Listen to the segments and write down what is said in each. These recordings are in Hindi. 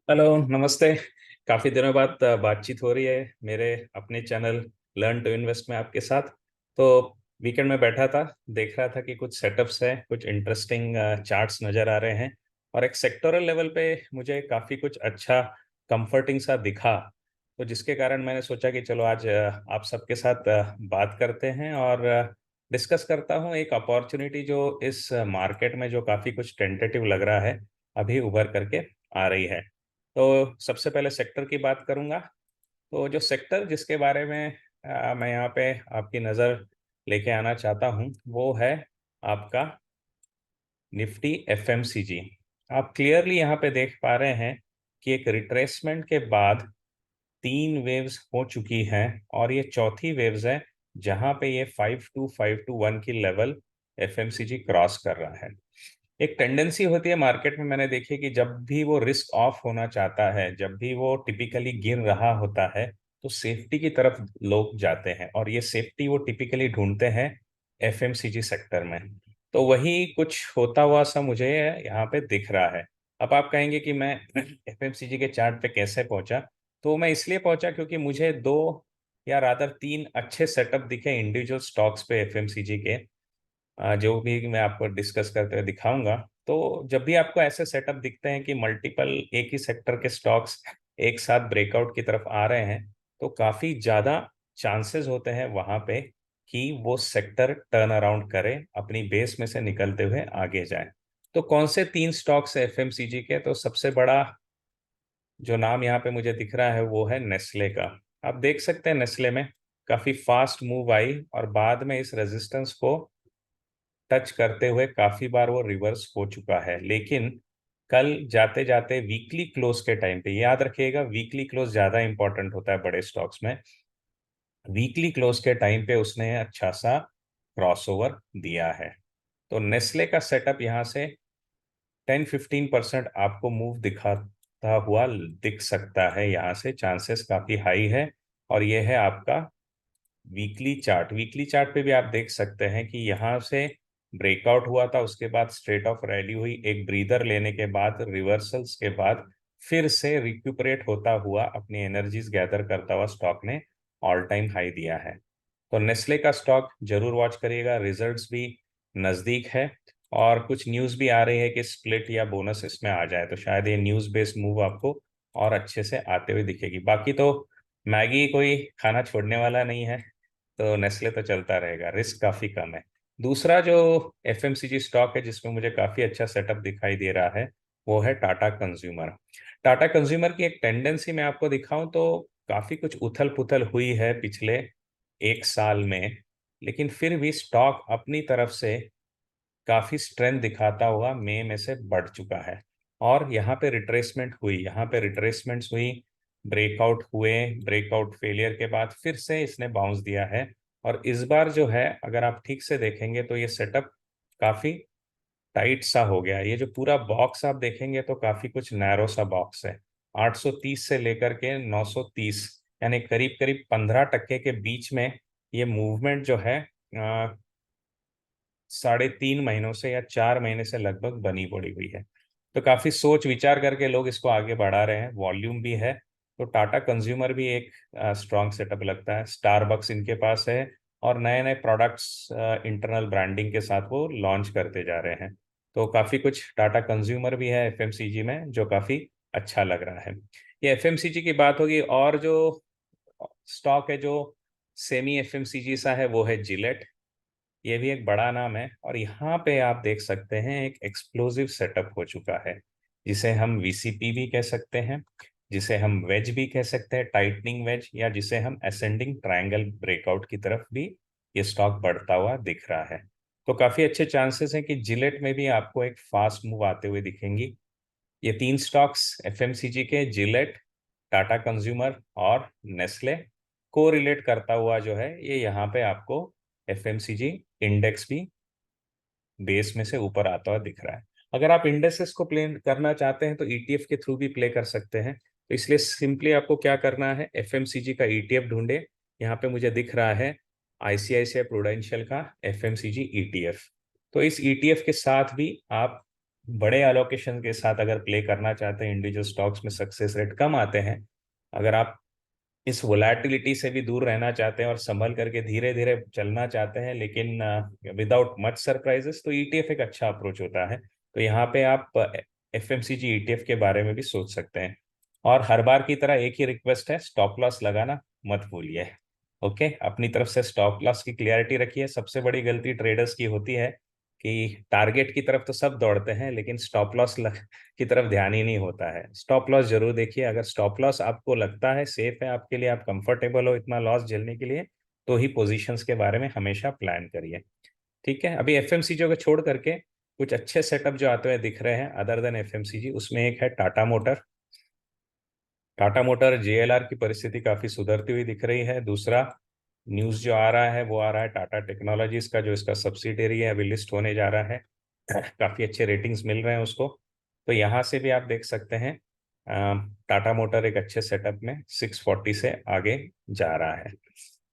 हेलो, नमस्ते। काफ़ी दिनों बाद बातचीत हो रही है मेरे अपने चैनल लर्न टू इन्वेस्ट में आपके साथ। तो वीकेंड में बैठा था, देख रहा था कि कुछ सेटअप्स हैं, कुछ इंटरेस्टिंग चार्ट्स नज़र आ रहे हैं और एक सेक्टोरल लेवल पे मुझे काफ़ी कुछ अच्छा कंफर्टिंग सा दिखा। तो जिसके कारण मैंने सोचा कि चलो आज आप सबके साथ बात करते हैं और डिस्कस करता हूँ एक अपॉर्चुनिटी जो इस मार्केट में जो काफ़ी कुछ टेंटेटिव लग रहा है, अभी उभर करके आ रही है। तो सबसे पहले सेक्टर की बात करूँगा। तो जो सेक्टर जिसके बारे में मैं यहाँ पे आपकी नज़र लेके आना चाहता हूँ, वो है आपका निफ्टी एफएमसीजी। आप क्लियरली यहाँ पे देख पा रहे हैं कि एक रिट्रेसमेंट के बाद 3 वेव्स हो चुकी हैं और ये चौथी वेव्स है, जहाँ पे ये 52521 की लेवल एफएमसीजी क्रॉस कर रहा है। एक टेंडेंसी होती है मार्केट में, मैंने देखी कि जब भी वो रिस्क ऑफ होना चाहता है, जब भी वो टिपिकली गिर रहा होता है, तो सेफ्टी की तरफ लोग जाते हैं और ये सेफ्टी वो टिपिकली ढूंढते हैं एफएमसीजी सेक्टर में। तो वही कुछ होता हुआ सा मुझे यहाँ पे दिख रहा है। अब आप कहेंगे कि मैं एफएमसीजी के चार्ट पे कैसे पहुंचा। तो मैं इसलिए पहुंचा क्योंकि मुझे दो या रादर तीन अच्छे सेटअप दिखे इंडिविजुअल स्टॉक्स पे एफएमसीजी के, जो भी मैं आपको डिस्कस करते हुए दिखाऊंगा। तो जब भी आपको ऐसे सेटअप दिखते हैं कि मल्टीपल एक ही सेक्टर के स्टॉक्स एक साथ ब्रेकआउट की तरफ आ रहे हैं, तो काफी ज्यादा चांसेस होते हैं वहां पे कि वो सेक्टर टर्न अराउंड करे, अपनी बेस में से निकलते हुए आगे जाए। तो कौन से तीन स्टॉक्स है एफएमसीजी के? तो सबसे बड़ा जो नाम यहाँ पे मुझे दिख रहा है वो है नेस्ले का। आप देख सकते हैं नेस्ले में काफी फास्ट मूव आई और बाद में इस रेजिस्टेंस को टच करते हुए काफी बार वो रिवर्स हो चुका है। लेकिन कल जाते जाते वीकली क्लोज के टाइम पे, याद रखिएगा वीकली क्लोज ज्यादा इंपॉर्टेंट होता है बड़े स्टॉक्स में। वीकली क्लोज के टाइम पे उसने अच्छा सा क्रॉसओवर दिया है। तो नेस्ले का सेटअप यहाँ से 10-15% आपको मूव दिखाता हुआ दिख सकता है, यहाँ से चांसेस काफी हाई है। और ये है आपका वीकली चार्ट पे भी आप देख सकते हैं कि यहाँ से ब्रेकआउट हुआ था, उसके बाद स्ट्रेट ऑफ रैली हुई, एक ब्रीदर लेने के बाद रिवर्सल्स के बाद फिर से रिक्यूपरेट होता हुआ अपनी एनर्जीज गैदर करता हुआ स्टॉक ने ऑल टाइम हाई दिया है। तो नेस्ले का स्टॉक जरूर वॉच करिएगा, रिजल्ट्स भी नज़दीक है और कुछ न्यूज़ भी आ रही है कि स्प्लिट या बोनस इसमें आ जाए, तो शायद ये न्यूज़ बेस्ड मूव आपको और अच्छे से आते हुए दिखेगी। बाकी तो मैगी कोई खाना छोड़ने वाला नहीं है, तो नेस्ले तो चलता रहेगा, रिस्क काफी कम है। दूसरा जो एफएमसीजी स्टॉक है जिसमें मुझे काफी अच्छा सेटअप दिखाई दे रहा है, वो है टाटा कंज्यूमर। टाटा कंज्यूमर की एक टेंडेंसी मैं आपको दिखाऊं तो काफी कुछ उथल पुथल हुई है पिछले एक साल में, लेकिन फिर भी स्टॉक अपनी तरफ से काफी स्ट्रेंथ दिखाता हुआ मई में से बढ़ चुका है। और यहाँ पे रिट्रेसमेंट हुई, यहाँ पे रिट्रेसमेंट्स हुई, ब्रेकआउट हुए, ब्रेकआउट फेलियर के बाद फिर से इसने बाउंस दिया है। और इस बार जो है, अगर आप ठीक से देखेंगे तो ये सेटअप काफी टाइट सा हो गया है। ये जो पूरा बॉक्स आप देखेंगे तो काफी कुछ नैरो सा बॉक्स है। 830 से लेकर के 930, यानी करीब करीब 15% के बीच में ये मूवमेंट जो है 3.5 महीनों से या 4 महीने से लगभग बनी पड़ी हुई है। तो काफी सोच विचार करके लोग इसको आगे बढ़ा रहे हैं, वॉल्यूम भी है। तो टाटा कंज्यूमर भी एक स्ट्रॉन्ग सेटअप लगता है। स्टारबक्स इनके पास है और नए नए प्रोडक्ट्स इंटरनल ब्रांडिंग के साथ वो लॉन्च करते जा रहे हैं। तो काफी कुछ टाटा कंज्यूमर भी है एफएमसीजी में जो काफी अच्छा लग रहा है। ये एफएमसीजी की बात होगी। और जो स्टॉक है जो सेमी एफएमसीजी सा है वो है जिलेट। ये भी एक बड़ा नाम है और यहाँ पे आप देख सकते हैं एक एक्सप्लोसिव सेटअप हो चुका है, जिसे हम वीसीपी भी कह सकते हैं, जिसे हम वेज भी कह सकते हैं, टाइटनिंग वेज, या जिसे हम असेंडिंग ट्रायंगल ब्रेकआउट की तरफ भी ये स्टॉक बढ़ता हुआ दिख रहा है। तो काफी अच्छे चांसेस हैं कि जिलेट में भी आपको एक फास्ट मूव आते हुए दिखेंगी। ये तीन स्टॉक्स एफएमसीजी के, जिलेट, टाटा कंज्यूमर और नेस्ले, को रिलेट करता हुआ जो है ये यहाँ पे आपको एफएमसीजी इंडेक्स भी बेस में से ऊपर आता हुआ दिख रहा है। अगर आप इंडेक्सेस को प्ले करना चाहते हैं तो ईटीएफ के थ्रू भी प्ले कर सकते हैं। तो इसलिए सिंपली आपको क्या करना है, एफएमसीजी का ईटीएफ ढूंढे। यहाँ पे मुझे दिख रहा है आईसीआईसीआई प्रूडेंशियल का एफएमसीजी ईटीएफ। तो इस ईटीएफ के साथ भी आप बड़े एलोकेशन के साथ अगर प्ले करना चाहते हैं, इंडिविजुअल स्टॉक्स में सक्सेस रेट कम आते हैं, अगर आप इस वोलैटिलिटी से भी दूर रहना चाहते हैं और संभल करके धीरे धीरे चलना चाहते हैं, लेकिन विदाउट मच सरप्राइजेस, तो ईटीएफ एक अच्छा अप्रोच होता है। तो यहाँ पे आप एफएमसीजी ईटीएफ के बारे में भी सोच सकते हैं। और हर बार की तरह एक ही रिक्वेस्ट है, स्टॉप लॉस लगाना मत भूलिए। ओके, अपनी तरफ से स्टॉप लॉस की क्लियरिटी रखिए। सबसे बड़ी गलती ट्रेडर्स की होती है कि टारगेट की तरफ तो सब दौड़ते हैं, लेकिन स्टॉप लॉस की तरफ ध्यान ही नहीं होता है। स्टॉप लॉस जरूर देखिए। अगर स्टॉप लॉस आपको लगता है सेफ है आपके लिए, आप कंफर्टेबल हो इतना लॉस झेलने के लिए, तो ही पोजीशंस के बारे में हमेशा प्लान करिए। ठीक है, अभी एफएमसीजी को छोड़ करके कुछ अच्छे सेटअप जो आते हुए दिख रहे हैं अदर देन एफएमसीजी, उसमें एक है Tata motor. Tata motor JLR की परिस्थिति काफी सुधरती हुई दिख रही है। दूसरा न्यूज जो आ रहा है वो आ रहा है टाटा टेक्नोलॉजीज का, जो इसका सब्सिडियरी है, अभी लिस्ट होने जा रहा है। काफी अच्छे रेटिंग्स मिल रहे हैं उसको। तो यहाँ से भी आप देख सकते हैं टाटा मोटर एक अच्छे सेटअप में 640 से आगे जा रहा है।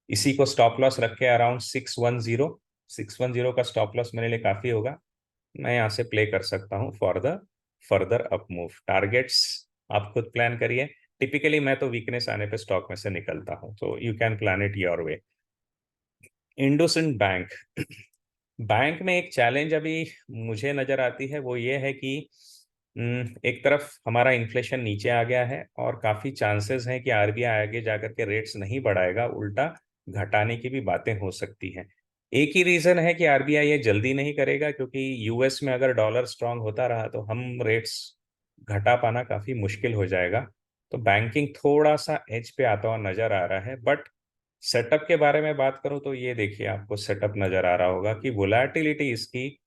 इसी को स्टॉप लॉस रख के अराउंड 610 का स्टॉप लॉस मेरे लिए काफी होगा। मैं यहाँ से प्ले कर सकता हूँ for the further up move. Targets आप खुद प्लान करिए। टिपिकली मैं तो वीकनेस आने पे स्टॉक में से निकलता हूँ, तो you can plan it your way. IndusInd bank. Bank में एक चैलेंज अभी मुझे नजर आती है, वो ये है कि एक तरफ हमारा इन्फ्लेशन नीचे आ गया है और काफी चांसेस हैं कि आरबीआई आगे जाकर के रेट्स नहीं बढ़ाएगा, उल्टा घटाने की भी बातें हो सकती हैं। एक ही रीजन है कि आरबीआई ये जल्दी नहीं करेगा, क्योंकि यूएस में अगर डॉलर स्ट्रांग होता रहा तो हम रेट्स घटा पाना काफी मुश्किल हो जाएगा। तो बैंकिंग थोड़ा सा एज पे आता हुआ नजर आ रहा है। बट सेटअप के बारे में बात करूं तो ये देखिए, आपको सेटअप नजर आ रहा होगा कि वोलैटिलिटी इसकी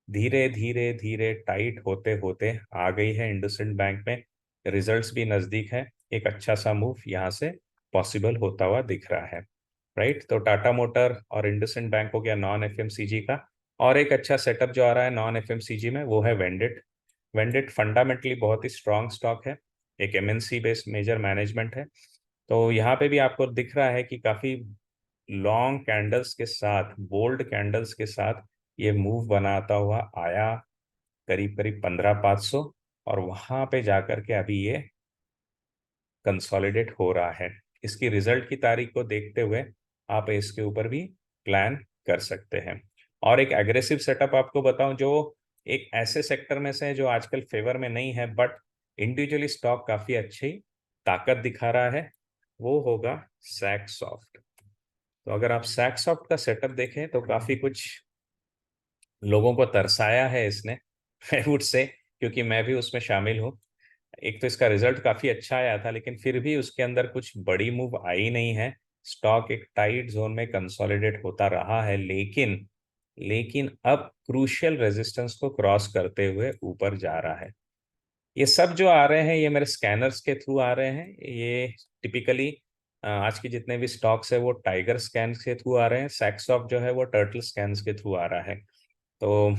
धीरे धीरे धीरे टाइट होते होते आ गई है इंडसइंड बैंक में। रिजल्ट्स भी नजदीक है। एक अच्छा सा मूव यहाँ से पॉसिबल होता हुआ दिख रहा है। राइट, तो टाटा मोटर और इंडसइंड बैंक हो गया नॉन एफएमसीजी का। और एक अच्छा सेटअप जो आ रहा है नॉन एफएमसीजी में वो है वेंडिट। वेंडिट फंडामेंटली बहुत ही स्ट्रांग स्टॉक है, एक एमएनसी बेस्ड मेजर मैनेजमेंट है। तो यहाँ पे भी आपको दिख रहा है कि काफी लॉन्ग कैंडल्स के साथ, बोल्ड कैंडल्स के साथ ये मूव बनाता हुआ आया करीब करीब 15,500, और वहां पे जाकर के अभी ये कंसोलिडेट हो रहा है। इसकी रिजल्ट की तारीख को देखते हुए आप इसके ऊपर भी प्लान कर सकते हैं। और एक एग्रेसिव सेटअप आपको बताऊं, जो एक ऐसे सेक्टर में से है जो आजकल फेवर में नहीं है, बट इंडिविजुअली स्टॉक काफी अच्छी ताकत दिखा रहा है, वो होगा सैक सॉफ्ट। तो अगर आप सैक सॉफ्ट का सेटअप देखें तो काफी कुछ लोगों को तरसाया है इसने, आई वुड से, क्योंकि मैं भी उसमें शामिल हूँ। एक तो इसका रिजल्ट काफी अच्छा आया था, लेकिन फिर भी उसके अंदर कुछ बड़ी मूव आई नहीं है। स्टॉक एक टाइट जोन में कंसोलिडेट होता रहा है, लेकिन लेकिन अब क्रूशियल रेजिस्टेंस को क्रॉस करते हुए ऊपर जा रहा है। ये सब जो आ रहे हैं ये मेरे स्कैनर्स के थ्रू आ रहे हैं। ये टिपिकली आज के जितने भी स्टॉक्स है वो टाइगर स्कैन के थ्रू आ रहे हैं। सैक्सॉफ जो है वो टर्टल स्कैन्स के थ्रू आ रहा है। तो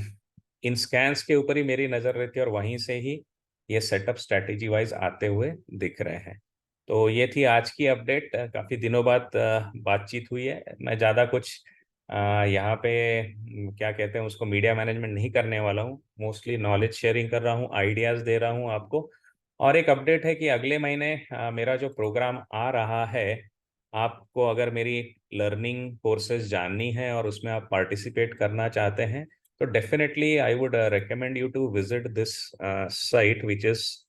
इन स्कैन्स के ऊपर ही मेरी नज़र रहती है और वहीं से ही ये सेटअप स्ट्रैटेजी वाइज आते हुए दिख रहे हैं। तो ये थी आज की अपडेट। काफ़ी दिनों बाद बातचीत हुई है। मैं ज़्यादा कुछ यहाँ पे क्या कहते हैं उसको, मीडिया मैनेजमेंट नहीं करने वाला हूँ। मोस्टली नॉलेज शेयरिंग कर रहा हूँ, आइडियाज़ दे रहा हूँ आपको। और एक अपडेट है कि अगले महीने मेरा जो प्रोग्राम आ रहा है, आपको अगर मेरी लर्निंग कोर्सेज जाननी है और उसमें आप पार्टिसिपेट करना चाहते हैं, तो definitely I would recommend you to visit this site, which is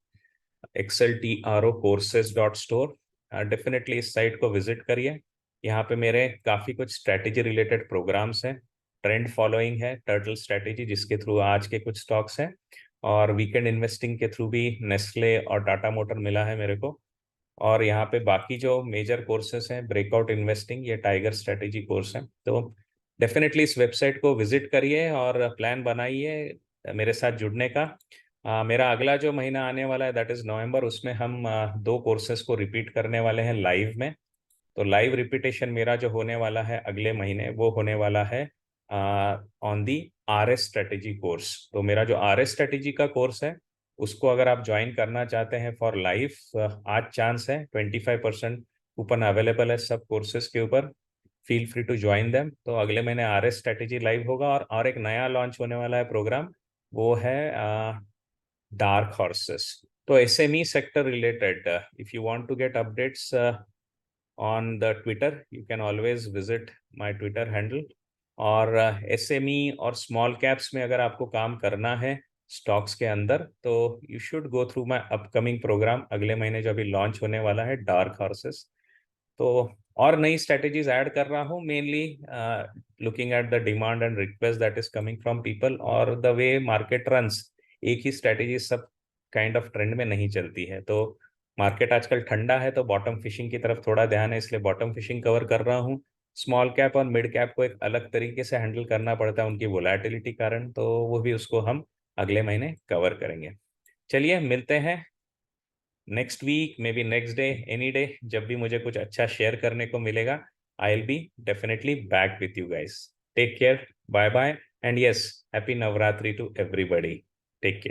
xltrocourses.store। Definitely इस साइट को विजिट करिए। यहाँ पे मेरे काफ़ी कुछ स्ट्रैटेजी रिलेटेड प्रोग्राम्स हैं। ट्रेंड फॉलोइंग है, टर्टल स्ट्रैटेजी, जिसके थ्रू आज के कुछ स्टॉक्स हैं, और वीकेंड इन्वेस्टिंग के थ्रू भी नेस्ले और टाटा मोटर मिला है मेरे को। और यहाँ पे बाकी जो मेजर कोर्सेस हैं, ब्रेकआउट इन्वेस्टिंग, ये टाइगर स्ट्रेटेजी कोर्स है। तो डेफिनेटली इस वेबसाइट को विजिट करिए और प्लान बनाइए मेरे साथ जुड़ने का। मेरा अगला जो महीना आने वाला है दैट इज़ नवंबर, उसमें हम दो कोर्सेज को रिपीट करने वाले हैं लाइव में। तो लाइव रिपीटेशन मेरा जो होने वाला है अगले महीने, वो होने वाला है on the R S strategy course. तो मेरा जो आर एस स्ट्रेटेजी का कोर्स है, उसको अगर आप ज्वाइन करना चाहते हैं फॉर लाइफ, आज चांस है, 25% कूपन अवेलेबल है सब कोर्सेज के ऊपर। Feel free to join them. तो अगले महीने आर एस स्ट्रेटेजी लाइव होगा। और एक नया लॉन्च होने वाला है प्रोग्राम, वो है dark horses. तो SME sector related, if you want to get updates on the Twitter, you can always visit my Twitter handle. और SME और स्मॉल कैप्स में अगर आपको काम करना है स्टॉक्स के अंदर, तो you should go through my upcoming program अगले महीने जो अभी लॉन्च होने वाला है, डार्क हॉर्सेस। तो और नई स्ट्रेटेजीज ऐड कर रहा हूँ, mainly looking at the demand and request that is coming from people और द वे मार्केट रन्स। एक ही स्ट्रेटेजी सब काइंड ऑफ ट्रेंड में नहीं चलती है। तो मार्केट आजकल ठंडा है तो बॉटम फिशिंग की तरफ थोड़ा ध्यान है, इसलिए बॉटम फिशिंग कवर कर रहा हूँ। स्मॉल कैप और मिड कैप को एक अलग तरीके से हैंडल करना पड़ता है उनकी वोलेटिलिटी कारण, तो वो भी उसको हम अगले महीने कवर करेंगे। चलिए मिलते हैं next week, maybe next day, any day, जब भी मुझे कुछ अच्छा शेयर करने को मिलेगा। I will be definitely back with you guys. Take care, bye bye, and yes, happy Navratri to everybody. Take care.